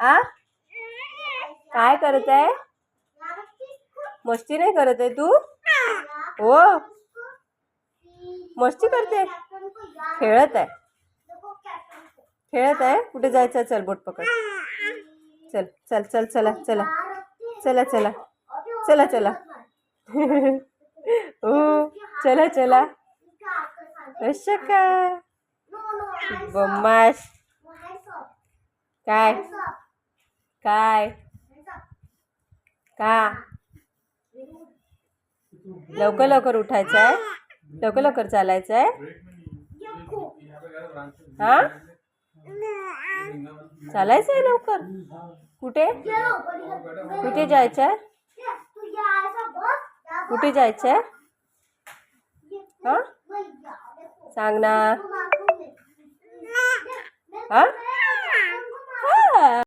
आ काय करत आहे? मस्ती नाही करत आहे तू? हो मस्ती करते. खेळत आहे. खेळत आहे. कुठे जायचं? चल बोट पकड. चल चल चल चला चला चला चला चला चला हो चला चला. असं काय बम्माश. काय काय का लवकर लवकर उठायचं आहे. लवकर लवकर चालायचं आहे. हा चालायचं आहे लवकर. कुठे कुठे जायचं आहे? कुठे जायचं आहे? हा सांग ना. हा